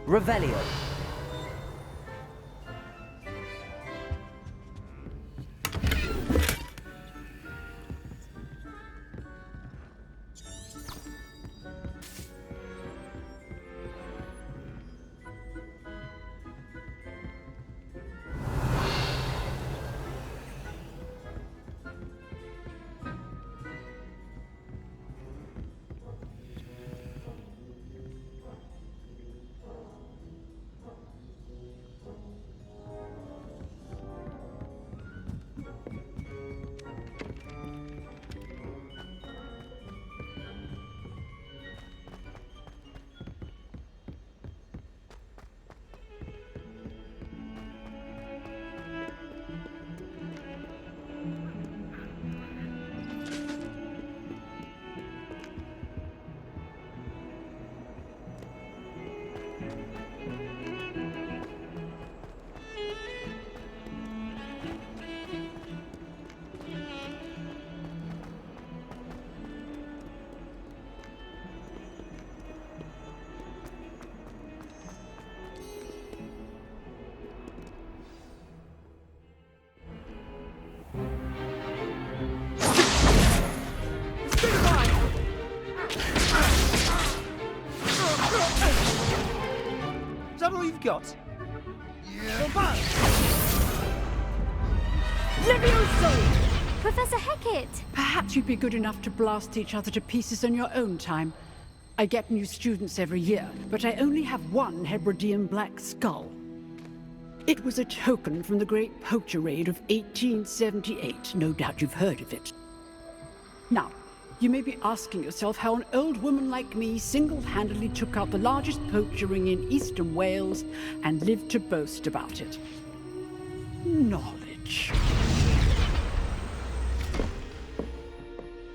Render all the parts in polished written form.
Revelio. Is that all you've got? Yeah. Levioso! Professor Hecat! Perhaps you'd be good enough to blast each other to pieces on your own time. I get new students every year, but I only have one Hebridean black skull. It was a token from the Great Poacher Raid of 1878. No doubt you've heard of it. Now, you may be asking yourself how an old woman like me single-handedly took out the largest poacher ring in eastern Wales and lived to boast about it. Knowledge.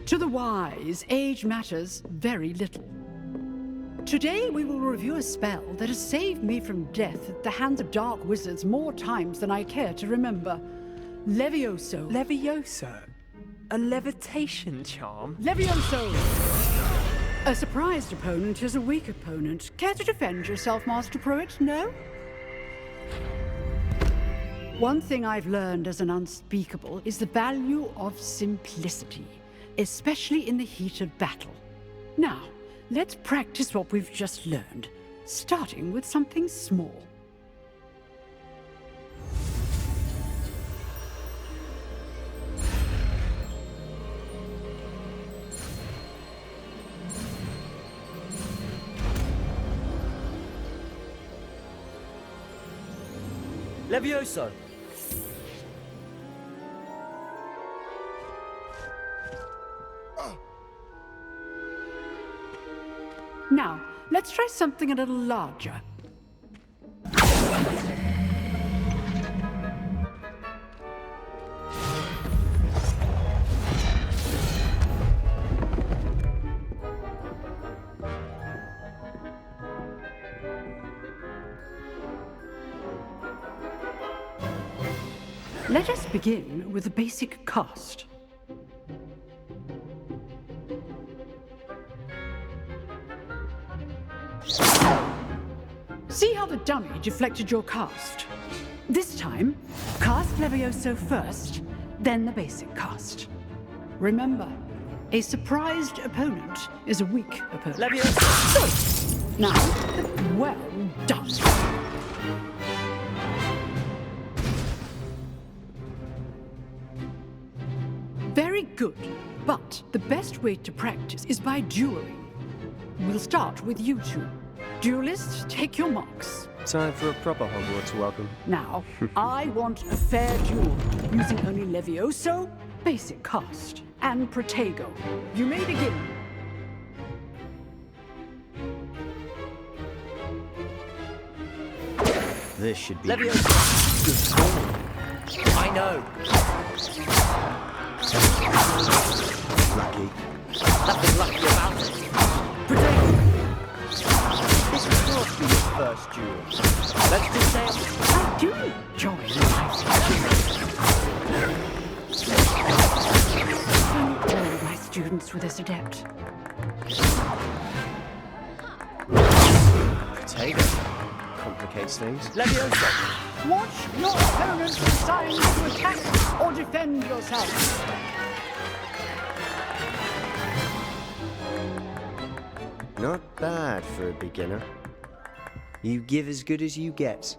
To the wise, age matters very little. Today we will review a spell that has saved me from death at the hands of dark wizards more times than I care to remember. Levioso. Levioso? A levitation charm? Levioso! A surprised opponent is a weak opponent. Care to defend yourself, Master Pruitt? No? One thing I've learned as an unspeakable is the value of simplicity, especially in the heat of battle. Now, let's practice what we've just learned, starting with something small. Levioso. Now, let's try something a little larger. Let us begin with a basic cast. See how the dummy deflected your cast? This time, cast Levioso first, then the basic cast. Remember, a surprised opponent is a weak opponent. Levioso! Now, well done. Very good, but the best way to practice is by dueling. We'll start with you two. Duelists, take your marks. Time for a proper Hogwarts welcome. Now, I want a fair duel, using only Levioso, basic cast, and Protego. You may begin. This should be Levioso. good call. I know. Lucky. Nothing lucky about it. Protego. This is not be your first duel. Let's just say I do enjoy life. All my students were this adept. Protego. complicates things. Leviosa! Watch your opponent's signs to attack or defend yourself. Not bad for a beginner. You give as good as you get.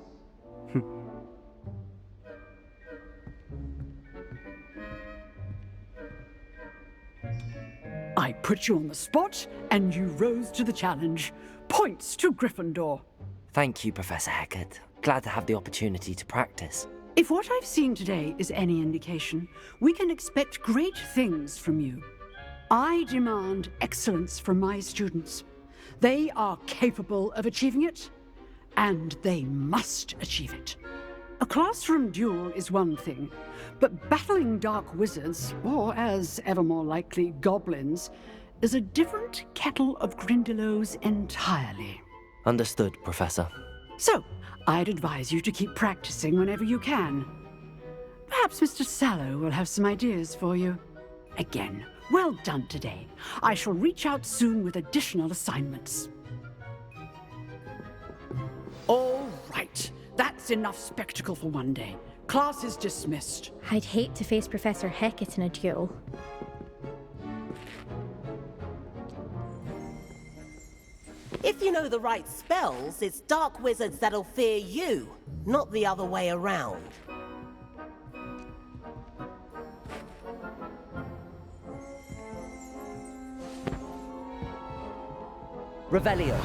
I put you on the spot, and you rose to the challenge. Points to Gryffindor. Thank you, Professor Hecat. Glad to have the opportunity to practice. If what I've seen today is any indication, we can expect great things from you. I demand excellence from my students. They are capable of achieving it, and they must achieve it. A classroom duel is one thing, but battling dark wizards, or as ever more likely, goblins, is a different kettle of Grindylows entirely. Understood, Professor. So, I'd advise you to keep practicing whenever you can. Perhaps Mr. Sallow will have some ideas for you. Again, well done today. I shall reach out soon with additional assignments. All right. That's enough spectacle for one day. Class is dismissed. I'd hate to face Professor Hecat in a duel. If you know the right spells, it's dark wizards that'll fear you, not the other way around. Revelio.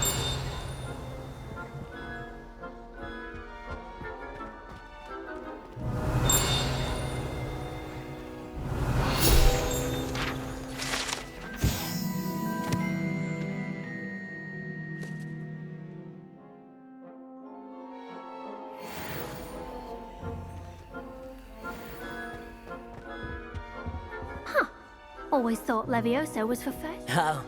Always thought Leviosa was for first. Oh,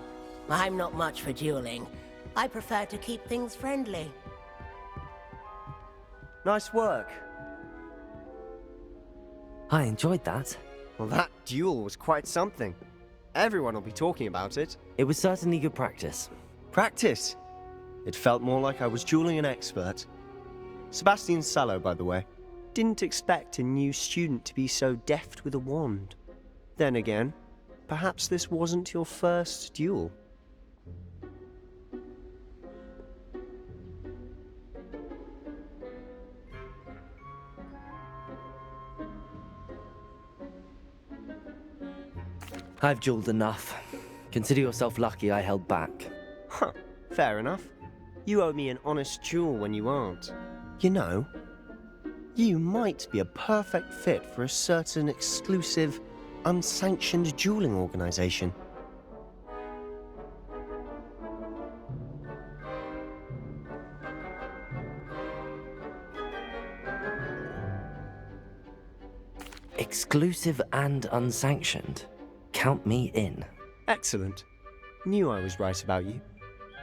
I'm not much for dueling. I prefer to keep things friendly. Nice work. I enjoyed that. Well, that duel was quite something. Everyone will be talking about it. It was certainly good practice. Practice? It felt more like I was dueling an expert. Sebastian Sallow, by the way. Didn't expect a new student to be so deft with a wand. Then again, perhaps this wasn't your first duel. I've dueled enough. Consider yourself lucky I held back. Huh, fair enough. You owe me an honest duel when you aren't. You know, you might be a perfect fit for a certain exclusive, unsanctioned dueling organization. Exclusive and unsanctioned. Count me in. Excellent. Knew I was right about you.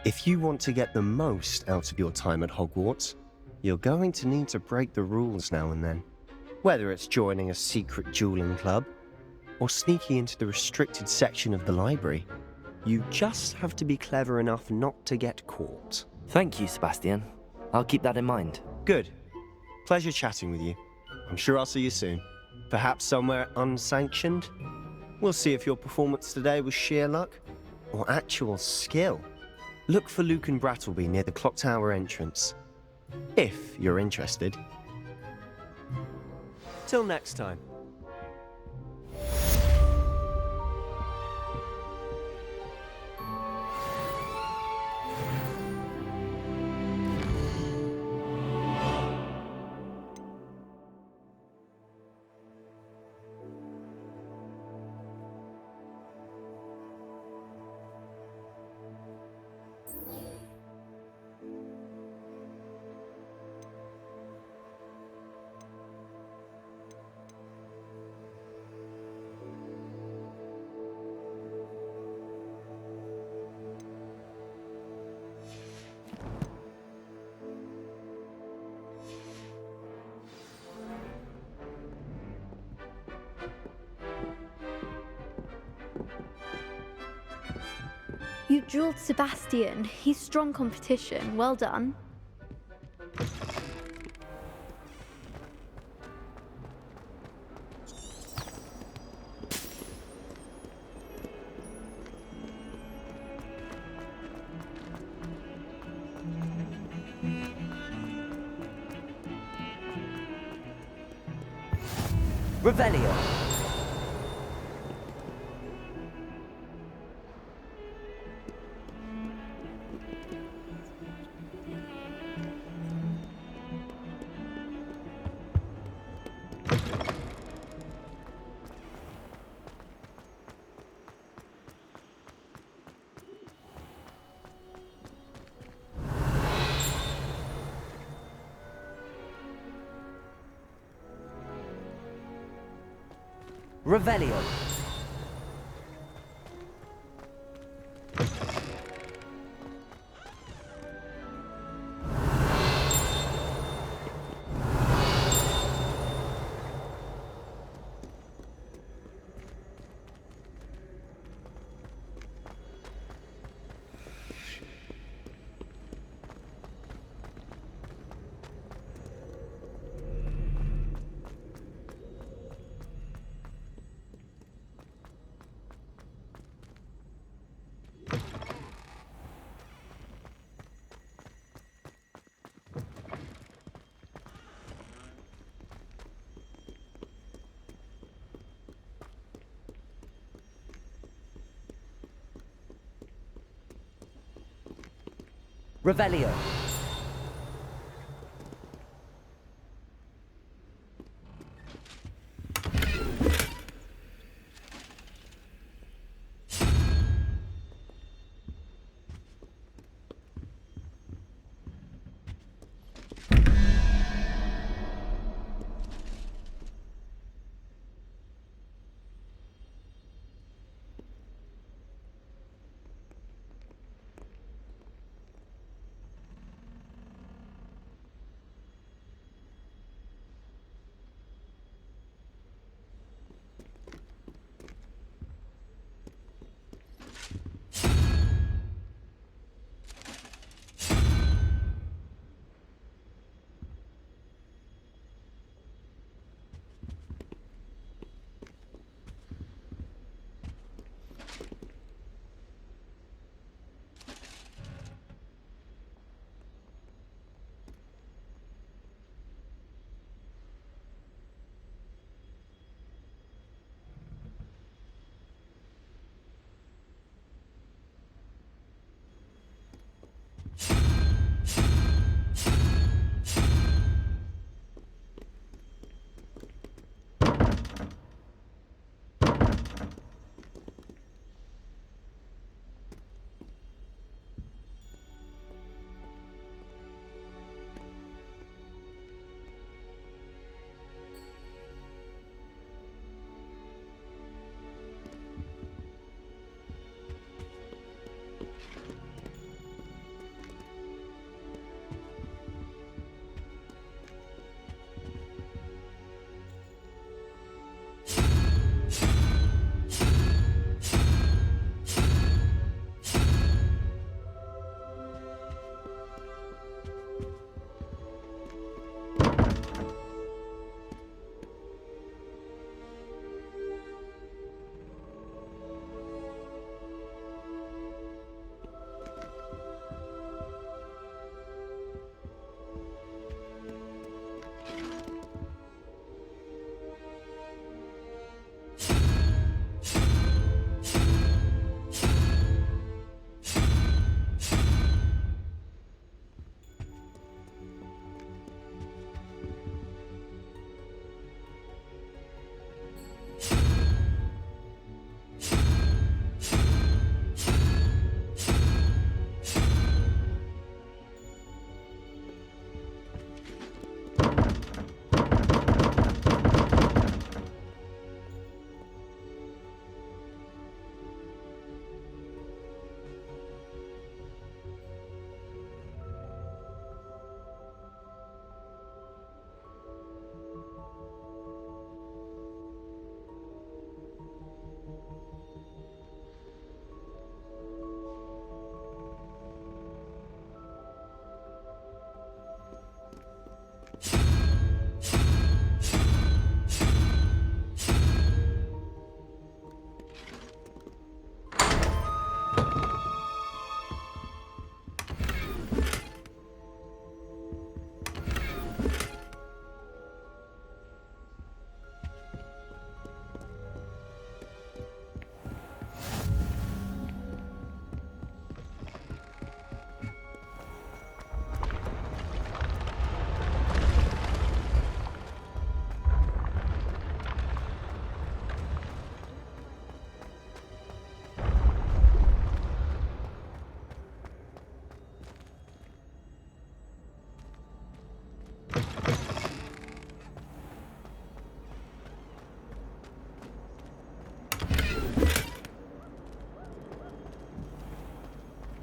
If you want to get the most out of your time at Hogwarts, you're going to need to break the rules now and then. Whether it's joining a secret dueling club, or sneaking into the restricted section of the library, you just have to be clever enough not to get caught. Thank you, Sebastian. I'll keep that in mind. Good. Pleasure chatting with you. I'm sure I'll see you soon. Perhaps somewhere unsanctioned? We'll see if your performance today was sheer luck or actual skill. Look for Luke and Brattleby near the clock tower entrance, if you're interested. Till next time. You dueled Sebastian. He's strong competition. Well done. Revelio. Revelio. Revelio.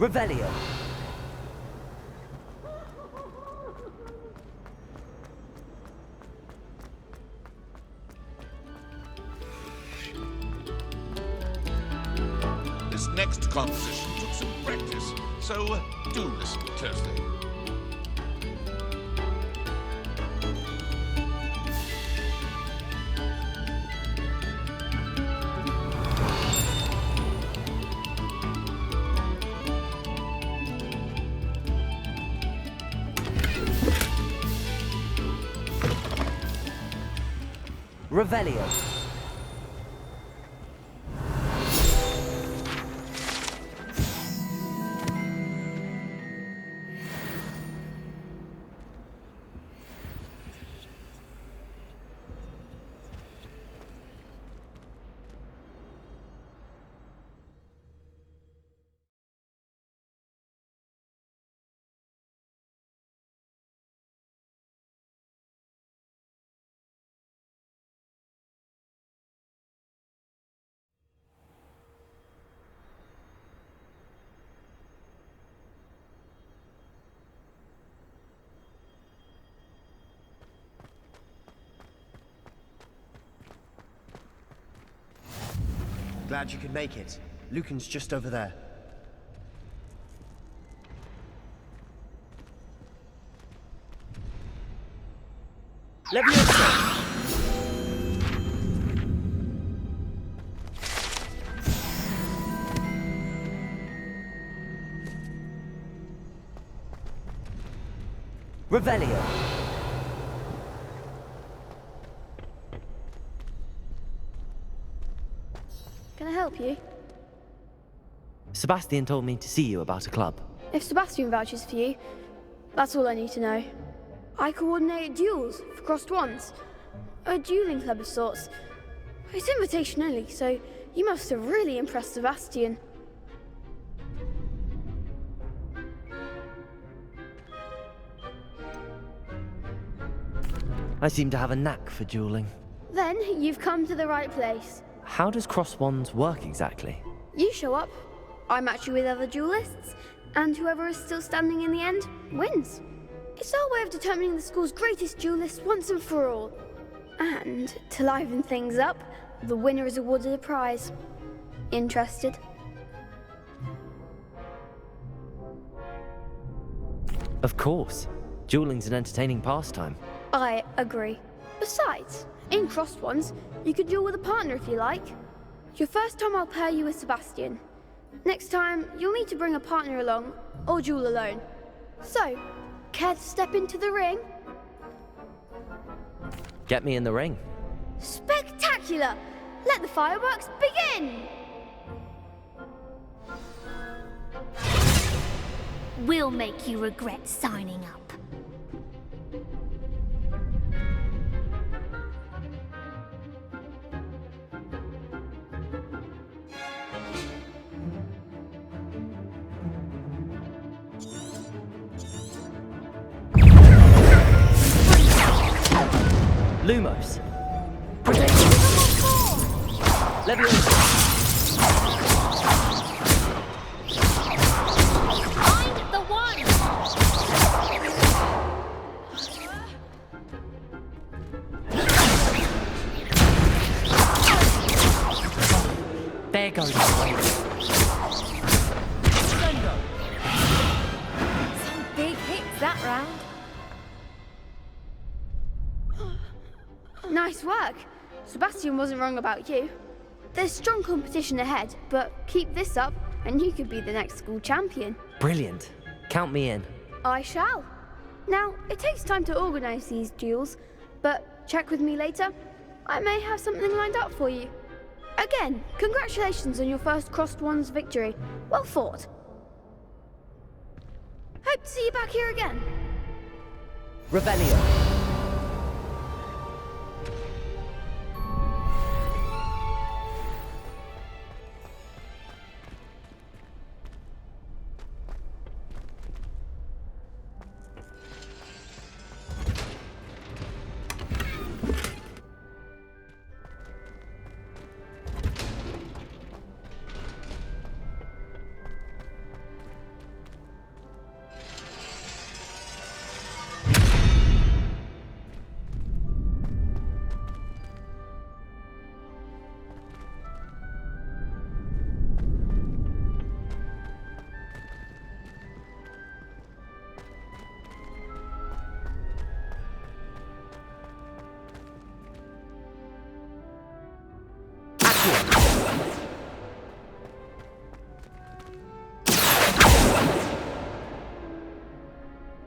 Revelio. This next composition took some practice, so do listen closely. Revelio. Glad you could make it. Lucan's just over there. Leviosa. Revelio. Can I help you? Sebastian told me to see you about a club. If Sebastian vouches for you, that's all I need to know. I coordinate duels for crossed wands. A dueling club of sorts. It's invitation only, so you must have really impressed Sebastian. I seem to have a knack for dueling. Then you've come to the right place. How does cross wands work exactly? You show up, I match you with other duelists, and whoever is still standing in the end wins. It's our way of determining the school's greatest duelist once and for all. And to liven things up, the winner is awarded a prize. Interested? Of course. Dueling's an entertaining pastime. I agree. Besides, in crossed ones, you could duel with a partner if you like. Your first time I'll pair you with Sebastian. Next time, you'll need to bring a partner along, or duel alone. So, care to step into the ring? Get me in the ring. Spectacular! Let the fireworks begin! We'll make you regret signing up. Lumos. Leviosa. Find the one! There goes. Some big hits that round. Nice work. Sebastian wasn't wrong about you. There's strong competition ahead, but keep this up and you could be the next school champion. Brilliant. Count me in. I shall. Now, it takes time to organise these duels, but check with me later. I may have something lined up for you. Again, congratulations on your first crossed wands victory. Well fought. Hope to see you back here again. Revelio.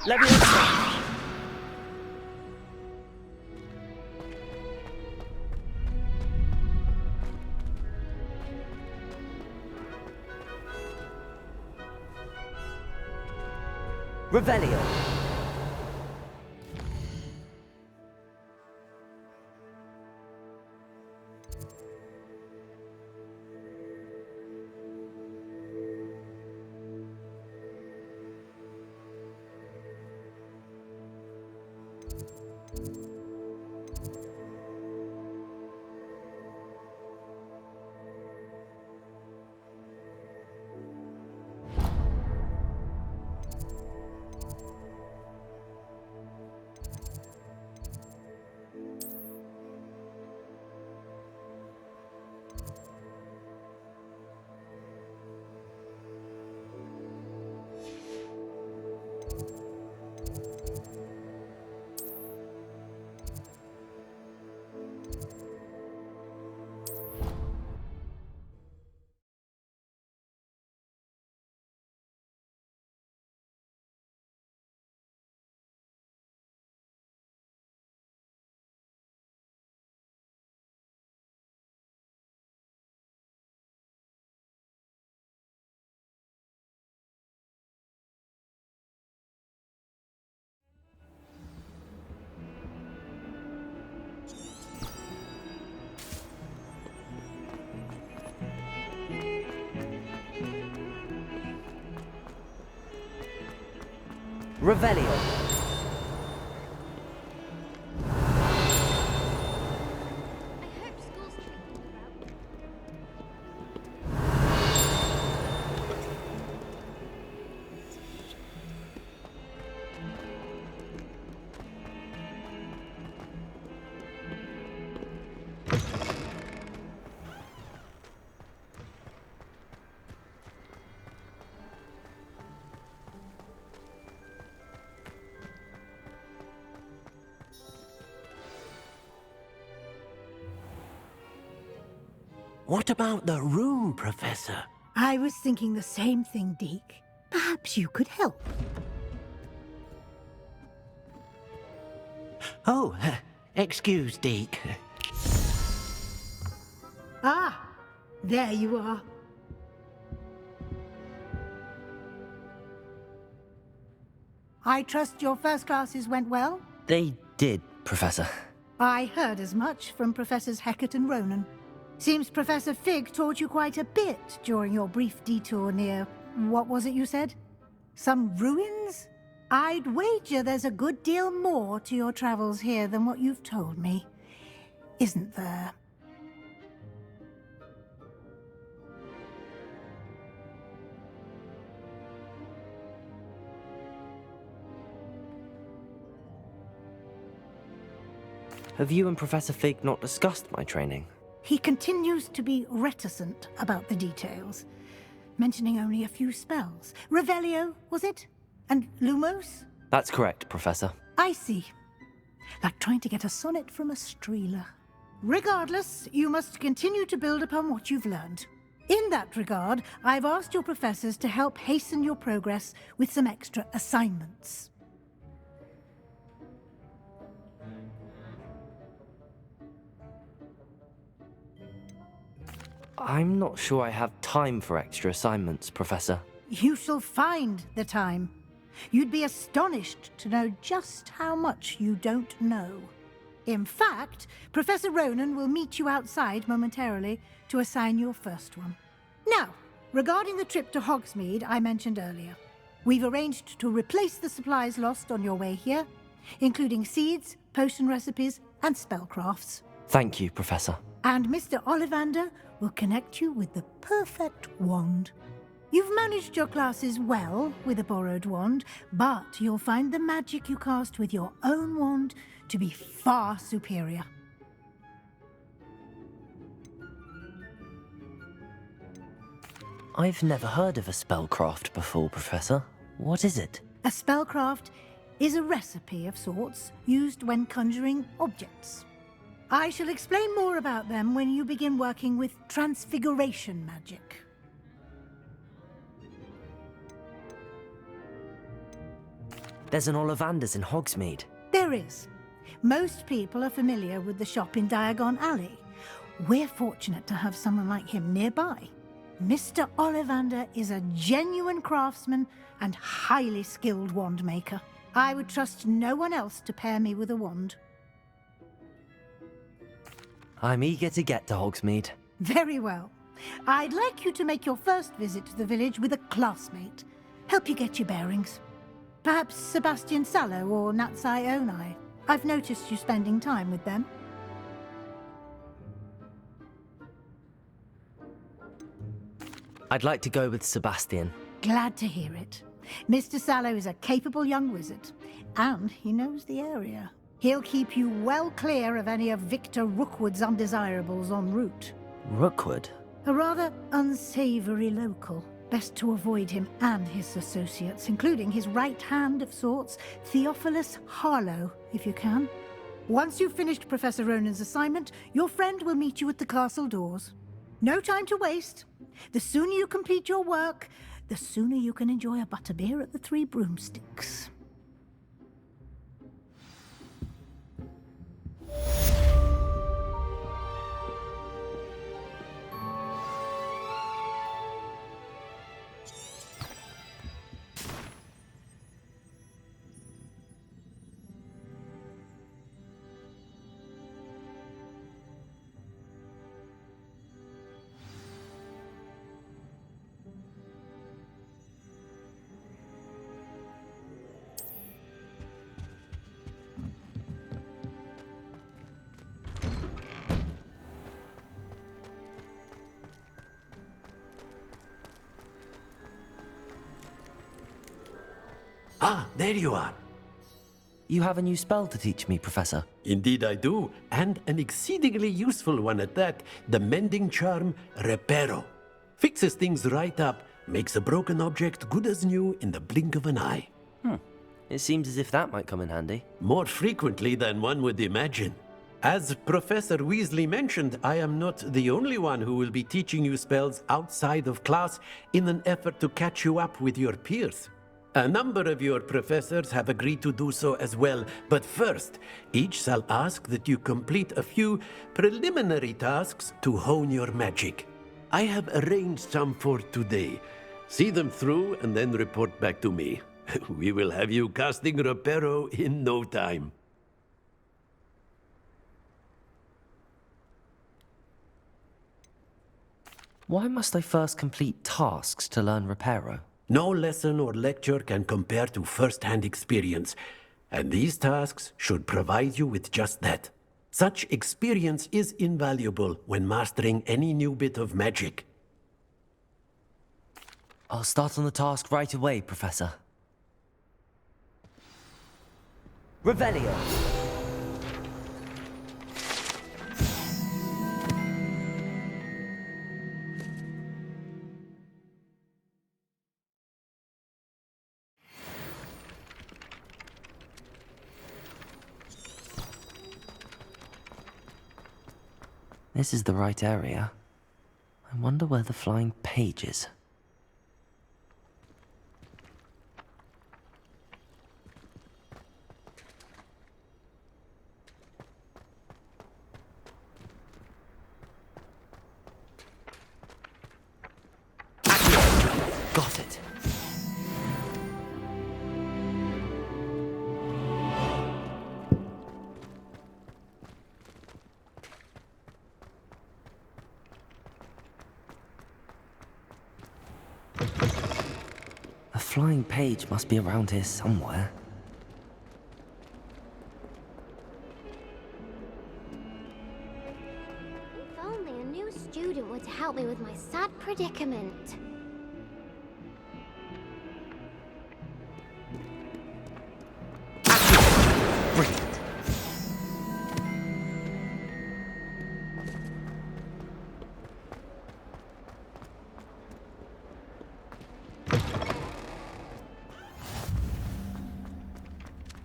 Leviosa! Revelio. Revelio. What about the room, Professor? I was thinking the same thing, Deke. Perhaps you could help. Oh, excuse, Deke. Ah, there you are. I trust your first classes went well? They did, Professor. I heard as much from Professors Hecat and Ronan. Seems Professor Fig taught you quite a bit during your brief detour near... what was it you said? Some ruins? I'd wager there's a good deal more to your travels here than what you've told me. Isn't there? Have you and Professor Fig not discussed my training? He continues to be reticent about the details, mentioning only a few spells. Revelio, was it? And Lumos? That's correct, Professor. I see. Like trying to get a sonnet from a streeler. Regardless, you must continue to build upon what you've learned. In that regard, I've asked your professors to help hasten your progress with some extra assignments. I'm not sure I have time for extra assignments, Professor. You shall find the time. You'd be astonished to know just how much you don't know. In fact, Professor Ronan will meet you outside momentarily to assign your first one. Now, regarding the trip to Hogsmeade I mentioned earlier, we've arranged to replace the supplies lost on your way here, including seeds, potion recipes, and spellcrafts. Thank you, Professor. And Mr. Ollivander will connect you with the perfect wand. You've managed your classes well with a borrowed wand, but you'll find the magic you cast with your own wand to be far superior. I've never heard of a spellcraft before, Professor. What is it? A spellcraft is a recipe of sorts used when conjuring objects. I shall explain more about them when you begin working with transfiguration magic. There's an Ollivander's in Hogsmeade. There is. Most people are familiar with the shop in Diagon Alley. We're fortunate to have someone like him nearby. Mr. Ollivander is a genuine craftsman and highly skilled wand maker. I would trust no one else to pair me with a wand. I'm eager to get to Hogsmeade. Very well. I'd like you to make your first visit to the village with a classmate. Help you get your bearings. Perhaps Sebastian Sallow or Natsai Onai. I've noticed you spending time with them. I'd like to go with Sebastian. Glad to hear it. Mr. Sallow is a capable young wizard, and he knows the area. He'll keep you well clear of any of Victor Rookwood's undesirables en route. Rookwood? A rather unsavory local. Best to avoid him and his associates, including his right hand of sorts, Theophilus Harlow, if you can. Once you've finished Professor Ronan's assignment, your friend will meet you at the castle doors. No time to waste. The sooner you complete your work, the sooner you can enjoy a butterbeer at the Three Broomsticks. Ah, there you are. You have a new spell to teach me, Professor. Indeed I do, and an exceedingly useful one at that. The mending charm, Reparo. Fixes things right up, makes a broken object good as new in the blink of an eye. It seems as if that might come in handy. More frequently than one would imagine. As Professor Weasley mentioned, I am not the only one who will be teaching you spells outside of class in an effort to catch you up with your peers. A number of your professors have agreed to do so as well, but first, each shall ask that you complete a few preliminary tasks to hone your magic. I have arranged some for today. See them through and then report back to me. We will have you casting Reparo in no time. Why must I first complete tasks to learn Reparo? No lesson or lecture can compare to first-hand experience, and these tasks should provide you with just that. Such experience is invaluable when mastering any new bit of magic. I'll start on the task right away, Professor. Revelio! This is the right area. I wonder where the flying page is. Got it. A flying page must be around here somewhere. If only a new student would help me with my sad predicament. Brilliant.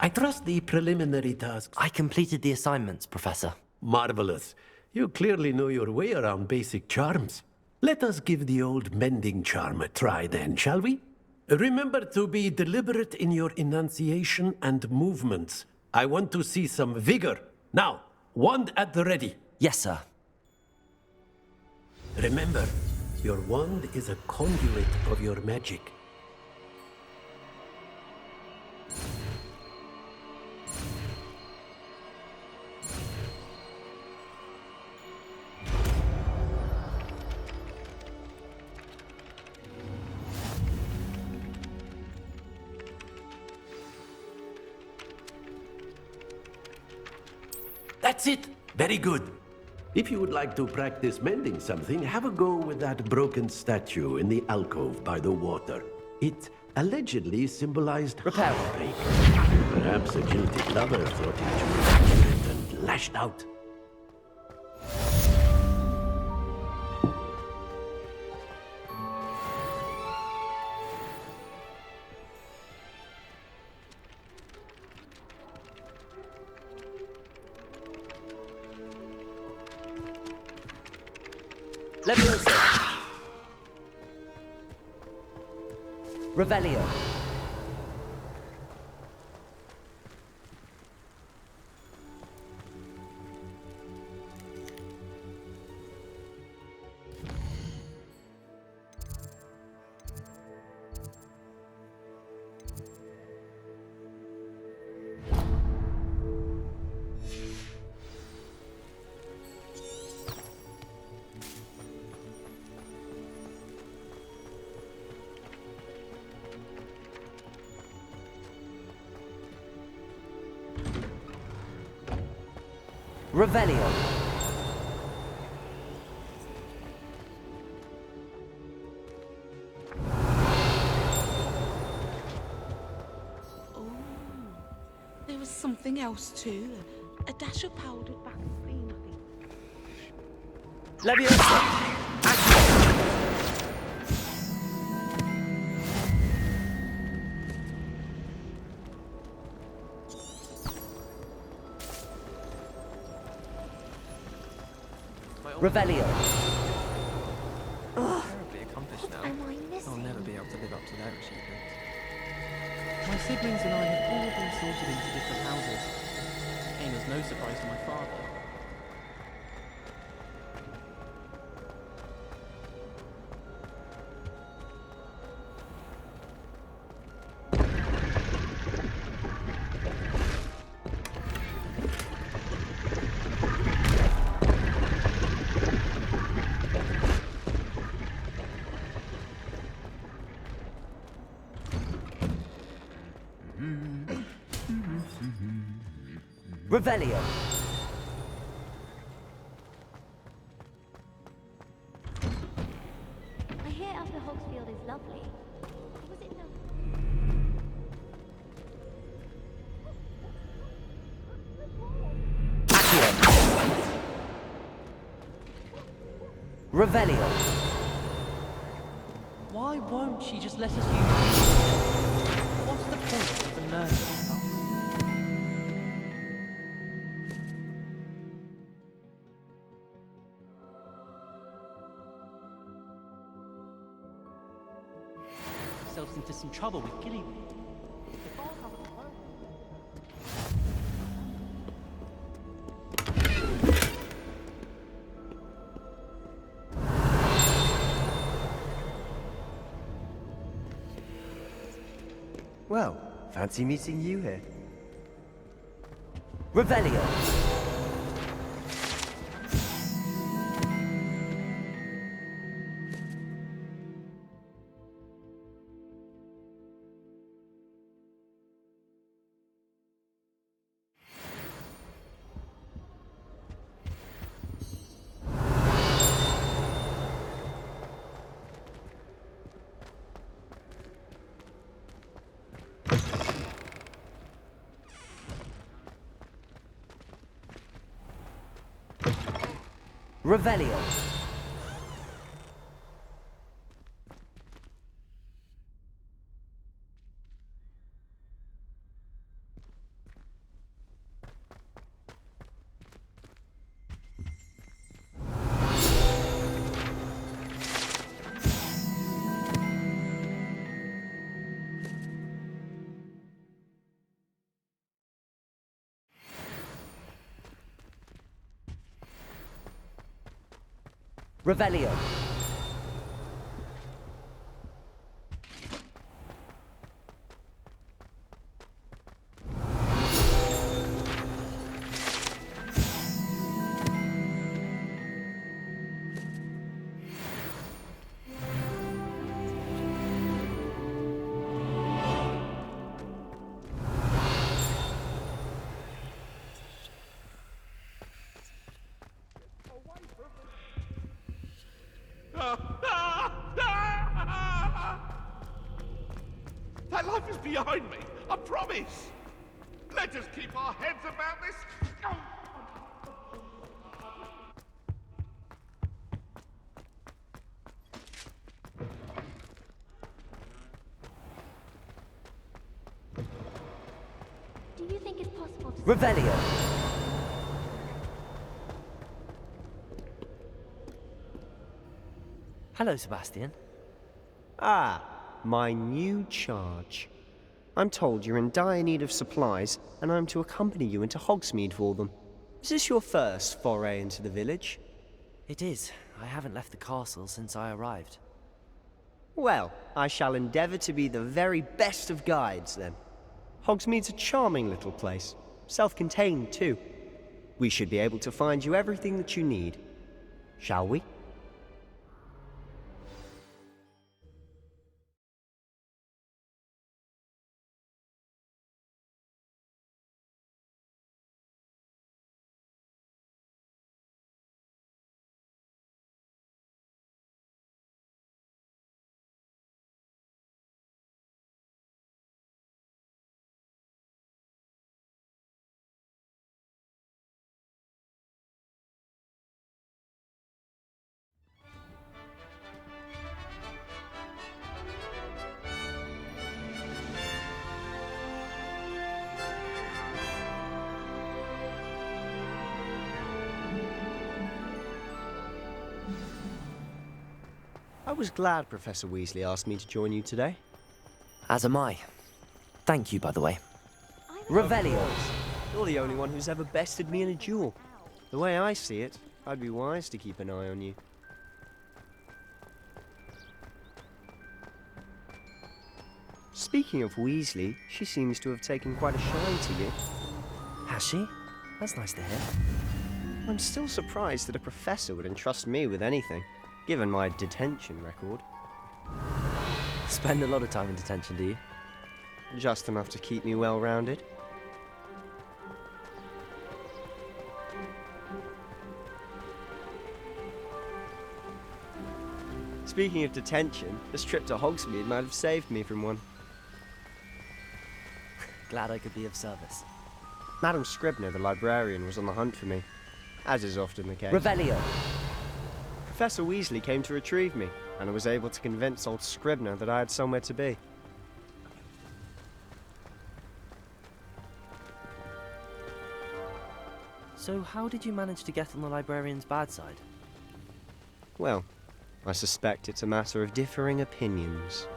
I trust the preliminary tasks. I completed the assignments, Professor. Marvelous. You clearly know your way around basic charms. Let us give the old mending charm a try then, shall we? Remember to be deliberate in your enunciation and movements. I want to see some vigor. Now, wand at the ready. Yes, sir. Remember, your wand is a conduit of your magic. That's it! Very good. If you would like to practice mending something, have a go with that broken statue in the alcove by the water. It allegedly symbolized heartbreak. Perhaps a jilted lover thought it too accurate and lashed out. Leviosa. Revelio. Revelio. Oh, there was something else too. A dash of powdered Vaseline, I think. Leviosa. Revelio. Terribly accomplished now. Am I missing? I'll never be able to live up to their achievements. My siblings and I have all been sorted into different houses. It came as no surprise to my father. Revelio. I hear Upper Hogsfield is lovely. Or was it no? Revelio. Why won't she just let us use it? What's the point of the learning stuff? Ourselves into some trouble with Gilly. Well, fancy meeting you here. Revelio. Revelio. Revelio. That life is behind me, I promise. Let us keep our heads about this. Do you think it's possible to... Revelio. Hello, Sebastian. Ah, my new charge. I'm told you're in dire need of supplies, and I'm to accompany you into Hogsmeade for them. Is this your first foray into the village? It is. I haven't left the castle since I arrived. Well, I shall endeavour to be the very best of guides, then. Hogsmeade's a charming little place. Self-contained, too. We should be able to find you everything that you need. Shall we? I was glad Professor Weasley asked me to join you today. As am I. Thank you, by the way. Revelio. You're the only one who's ever bested me in a duel. The way I see it, I'd be wise to keep an eye on you. Speaking of Weasley, she seems to have taken quite a shine to you. Has she? That's nice to hear. I'm still surprised that a professor would entrust me with anything, given my detention record. Spend a lot of time in detention, do you? Just enough to keep me well-rounded. Speaking of detention, this trip to Hogsmeade might have saved me from one. Glad I could be of service. Madam Scribner, the librarian, was on the hunt for me, as is often the case. Revelio. Professor Weasley came to retrieve me, and I was able to convince old Scribner that I had somewhere to be. So how did you manage to get on the librarian's bad side? Well, I suspect it's a matter of differing opinions.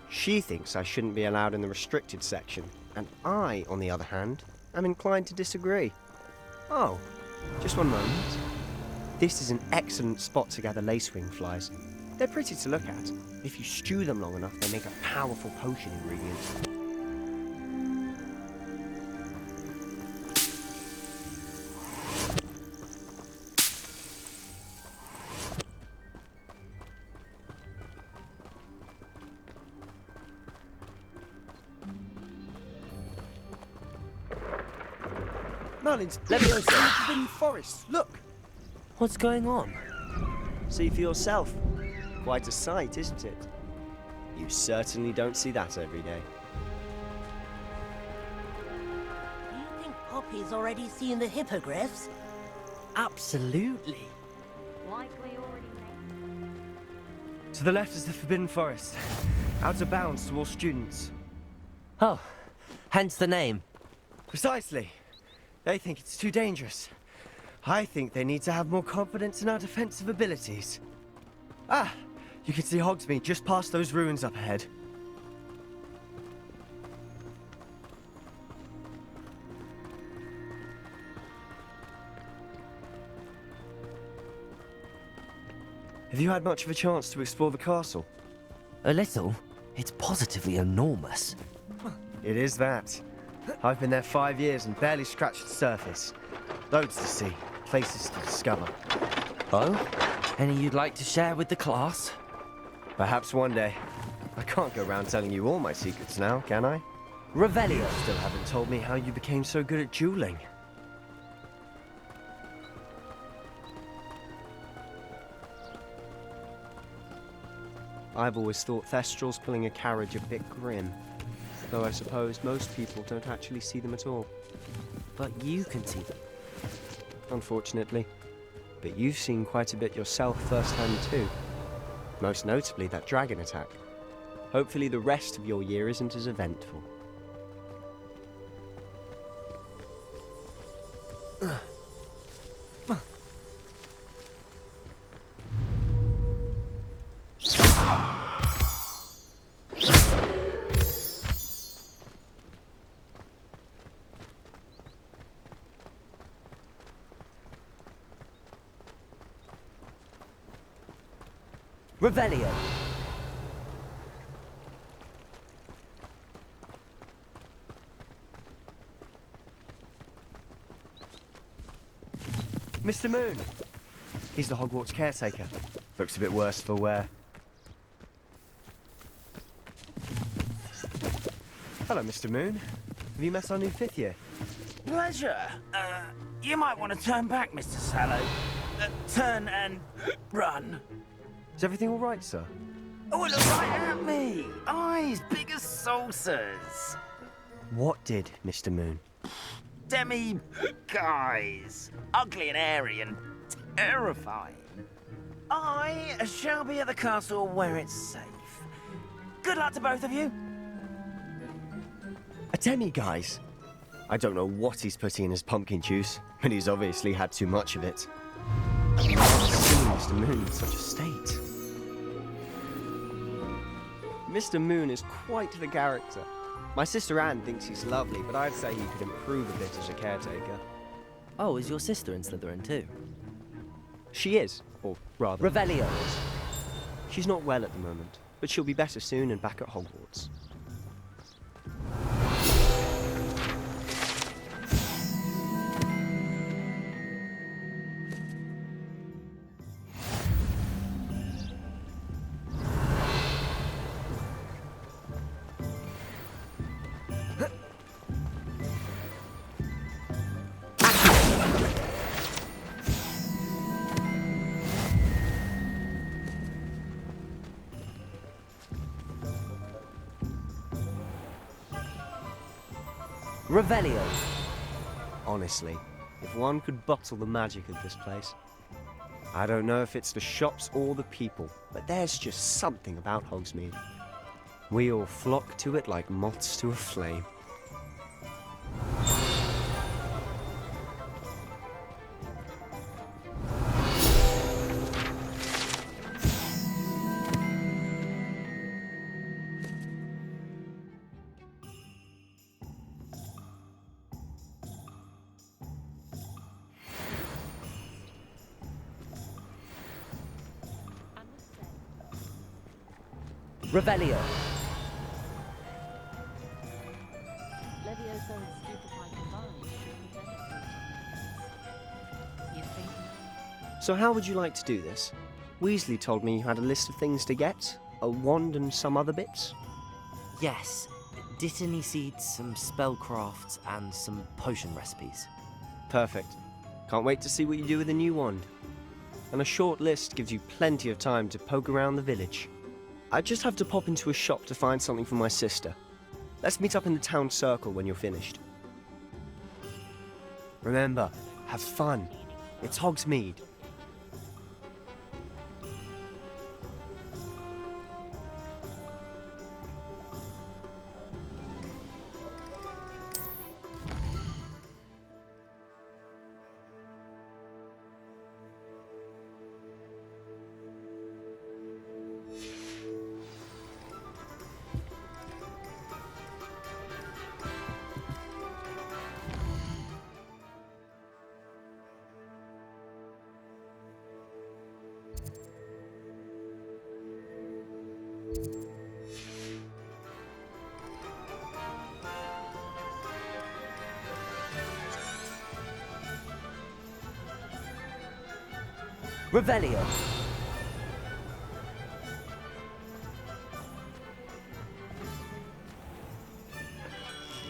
She thinks I shouldn't be allowed in the restricted section, and I, on the other hand, am inclined to disagree. Oh, just one moment. This is an excellent spot to gather lacewing flies. They're pretty to look at. If you stew them long enough, they make a powerful potion ingredient. Merlin's Forbidden Forest, look! What's going on? See for yourself. Quite a sight, isn't it? You certainly don't see that every day. Do you think Poppy's already seen the hippogriffs? Absolutely. Likely already made. To the left is the Forbidden Forest. Out of bounds to all students. Oh, hence the name. Precisely. They think it's too dangerous. I think they need to have more confidence in our defensive abilities. Ah, you can see Hogsmeade just past those ruins up ahead. Have you had much of a chance to explore the castle? A little. It's positively enormous. It is that. I've been there 5 years and barely scratched the surface. Loads to see, places to discover. Oh? Any you'd like to share with the class? Perhaps one day. I can't go around telling you all my secrets now, can I? Revelio. You still haven't told me how you became so good at dueling. I've always thought Thestrals pulling a carriage a bit grim. Though I suppose most people don't actually see them at all. But you can see them. Unfortunately. But you've seen quite a bit yourself firsthand too. Most notably that dragon attack. Hopefully the rest of your year isn't as eventful. Revelio. Mr. Moon! He's the Hogwarts caretaker. Looks a bit worse for wear. Hello, Mr. Moon. Have you met our new 5th year? Pleasure. You might want to turn back, Mr. Sallow. Turn and run. Is everything all right, sir? Oh, look right at me! Eyes big as saucers. What did, Mr. Moon? Demi guys. Ugly and airy and terrifying. I shall be at the castle where it's safe. Good luck to both of you. A demi-guise? I don't know what he's putting in his pumpkin juice, but he's obviously had too much of it. I've never seen Mr. Moon in such a state. Mr. Moon is quite the character. My sister Anne thinks he's lovely, but I'd say he could improve a bit as a caretaker. Oh, is your sister in Slytherin too? She is, or rather... Revelio. She's not well at the moment, but she'll be better soon and back at Hogwarts. Revelio. Honestly, if one could bottle the magic of this place. I don't know if it's the shops or the people, but there's just something about Hogsmeade. We all flock to it like moths to a flame. Revelio. Levioso and stupefy combined should prevent it. You think? So how would you like to do this? Weasley told me you had a list of things to get, a wand and some other bits. Yes. Dittany seeds, some spellcrafts, and some potion recipes. Perfect. Can't wait to see what you do with the new wand. And a short list gives you plenty of time to poke around the village. I just have to pop into a shop to find something for my sister. Let's meet up in the town circle when you're finished. Remember, have fun. It's Hogsmeade. Revelio.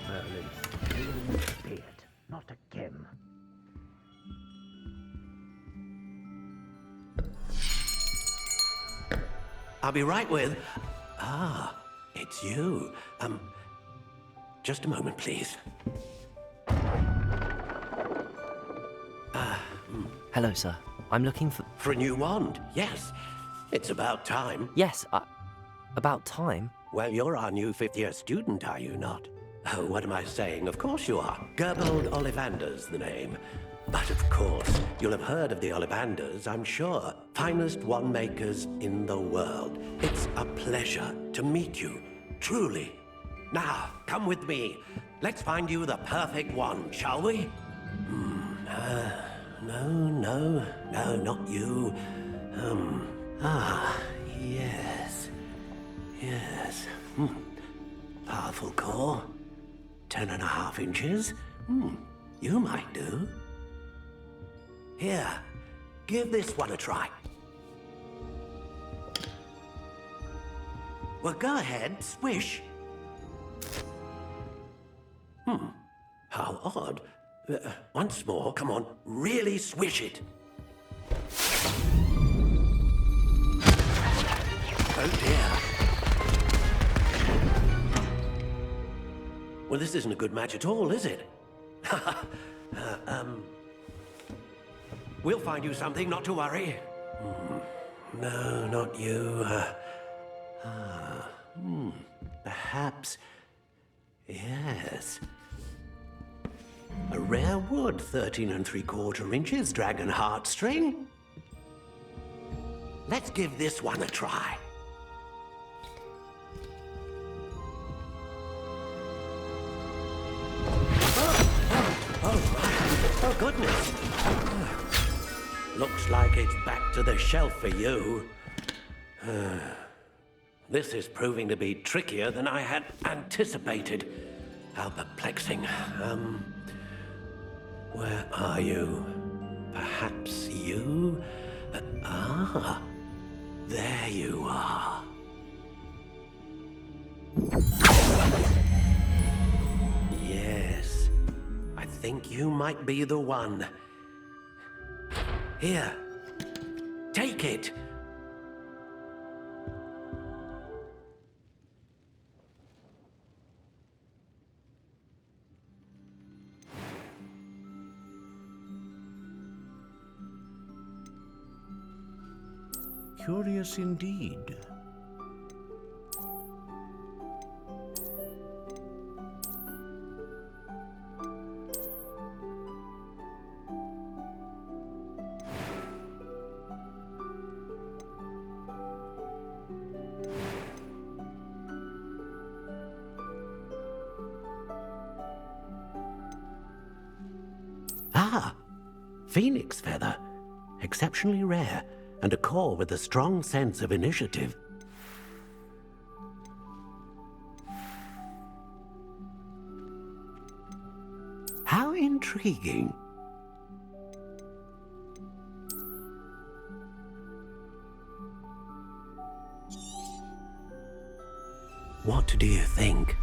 Merlin, please be it. Not again. I'll be right with... Ah, it's you. Just a moment, please. Hello, sir. I'm looking for... For a new wand, yes. It's about time. Yes, about time? Well, you're our new fifth-year student, are you not? Oh, what am I saying? Of course you are. Gerbold Ollivander's the name. But of course, you'll have heard of the Ollivanders, I'm sure. Finest wand makers in the world. It's a pleasure to meet you, truly. Now, come with me. Let's find you the perfect wand, shall we? No, not you. Yes. Yes. Powerful core. 10.5 inches. You might do. Here, give this one a try. Well, go ahead, swish. How odd. Once more, come on, really swish it. Oh dear. Well, this isn't a good match at all, is it? We'll find you something, not to worry. No, not you. Perhaps... Yes. A rare wood, 13 3/4 inches, dragon heartstring. Let's give this one a try. Oh, goodness. Looks like it's back to the shelf for you. This is proving to be trickier than I had anticipated. How perplexing. Where are you? Perhaps you? There you are. Yes, I think you might be the one. Here, take it. Curious indeed. Ah, phoenix feather. Exceptionally rare, and a core with a strong sense of initiative. How intriguing. What do you think?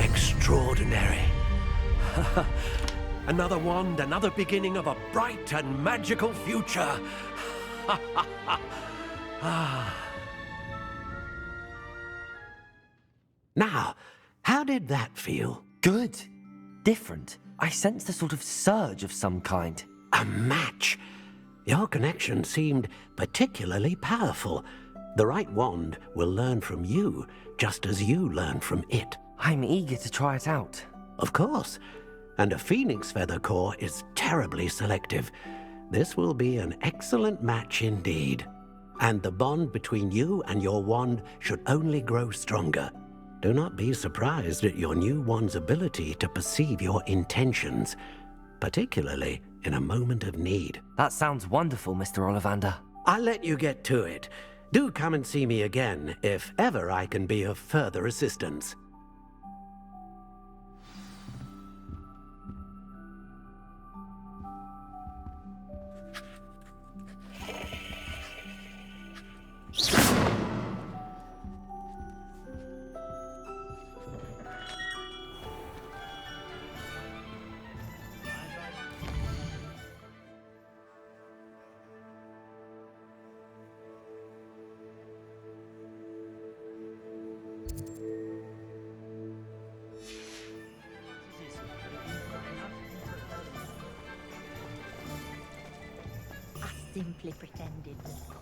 Extraordinary. Another wand, another beginning of a bright and magical future. Now, how did that feel? Good. Different. I sensed a sort of surge of some kind. A match. Your connection seemed particularly powerful. The right wand will learn from you, just as you learn from it. I'm eager to try it out. Of course. And a phoenix feather core is terribly selective. This will be an excellent match indeed. And the bond between you and your wand should only grow stronger. Do not be surprised at your new wand's ability to perceive your intentions, particularly in a moment of need. That sounds wonderful, Mr. Ollivander. I'll let you get to it. Do come and see me again if ever I can be of further assistance. simply pretended was gone.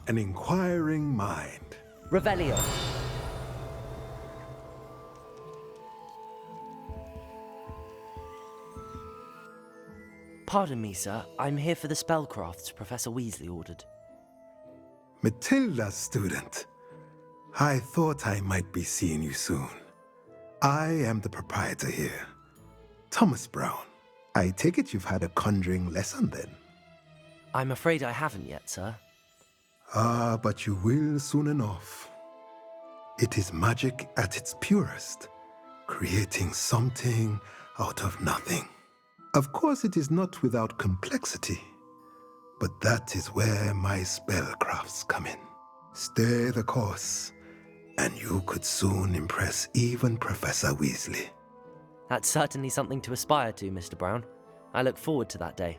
An inquiring mind. Revelio. Pardon me, sir. I'm here for the spellcrafts Professor Weasley ordered. Matilda's student. I thought I might be seeing you soon. I am the proprietor here, Thomas Brown. I take it you've had a conjuring lesson then? I'm afraid I haven't yet, sir. Ah, but you will soon enough. It is magic at its purest, creating something out of nothing. Of course, it is not without complexity, but that is where my spellcrafts come in. Stay the course, and you could soon impress even Professor Weasley. That's certainly something to aspire to, Mr. Brown. I look forward to that day.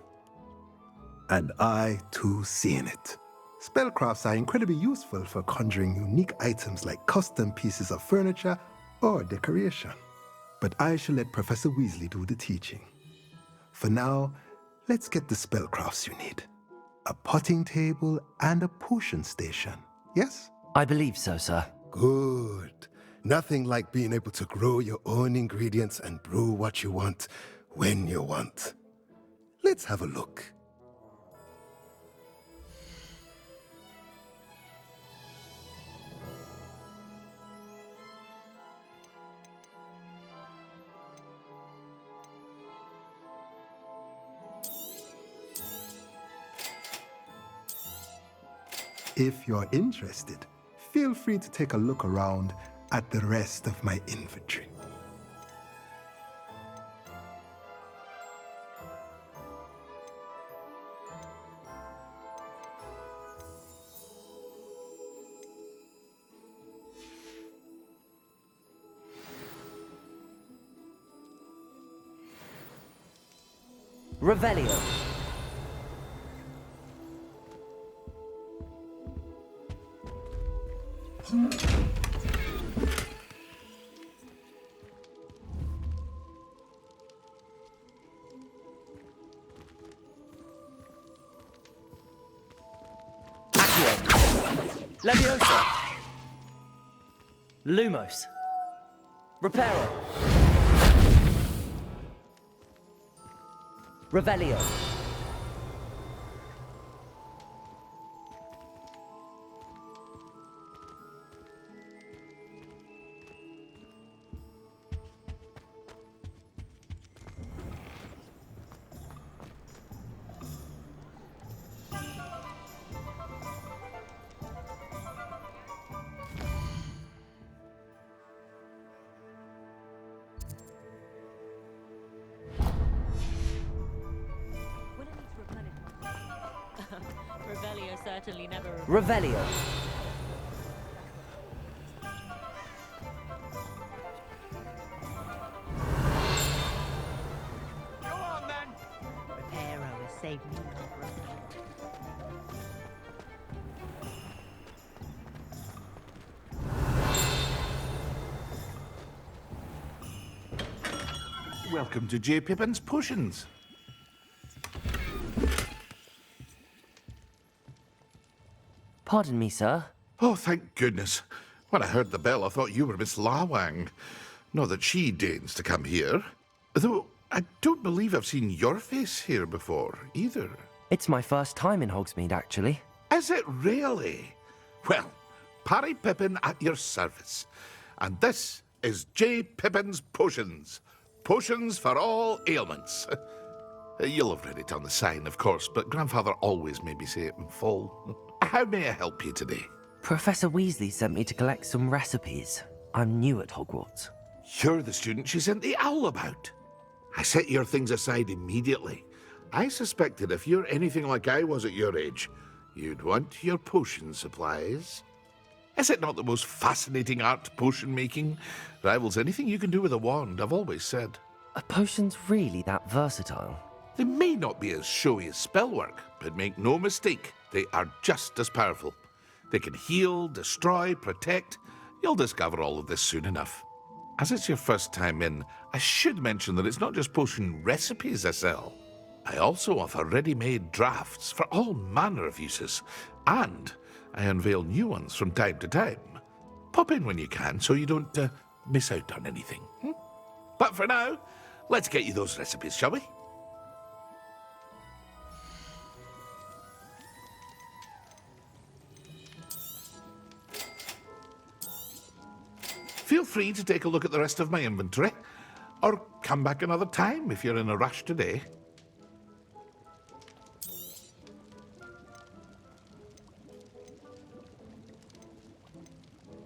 And I, too, seeing it. Spellcrafts are incredibly useful for conjuring unique items like custom pieces of furniture or decoration. But I shall let Professor Weasley do the teaching. For now, let's get the spellcrafts you need. A potting table and a potion station, yes? I believe so, sir. Good. Nothing like being able to grow your own ingredients and brew what you want when you want. Let's have a look. If you're interested, feel free to take a look around at the rest of my inventory. Revelio. Leviosa. Lumos. Reparo. Revelio. Revelio certainly never. Revelio. Go on then. Reparo has saved me over a Welcome to J. Pippin's Potions. Pardon me, sir. Oh, thank goodness. When I heard the bell, I thought you were Miss Lawang. Not that she deigns to come here. Though I don't believe I've seen your face here before, either. It's my first time in Hogsmeade, actually. Is it really? Well, Parry Pippin at your service. And this is J. Pippin's Potions. Potions for all ailments. You'll have read it on the sign, of course, but Grandfather always made me say it in full. How may I help you today? Professor Weasley sent me to collect some recipes. I'm new at Hogwarts. You're the student she sent the owl about. I set your things aside immediately. I suspected if you're anything like I was at your age, you'd want your potion supplies. Is it not the most fascinating art, potion making? Rivals anything you can do with a wand, I've always said. Are potions really that versatile? They may not be as showy as spellwork, but make no mistake, they are just as powerful. They can heal, destroy, protect. You'll discover all of this soon enough. As it's your first time in, I should mention that it's not just potion recipes I sell. I also offer ready-made drafts for all manner of uses, and I unveil new ones from time to time. Pop in when you can so you don't miss out on anything. But for now, let's get you those recipes, shall we? Feel free to take a look at the rest of my inventory, or come back another time if you're in a rush today.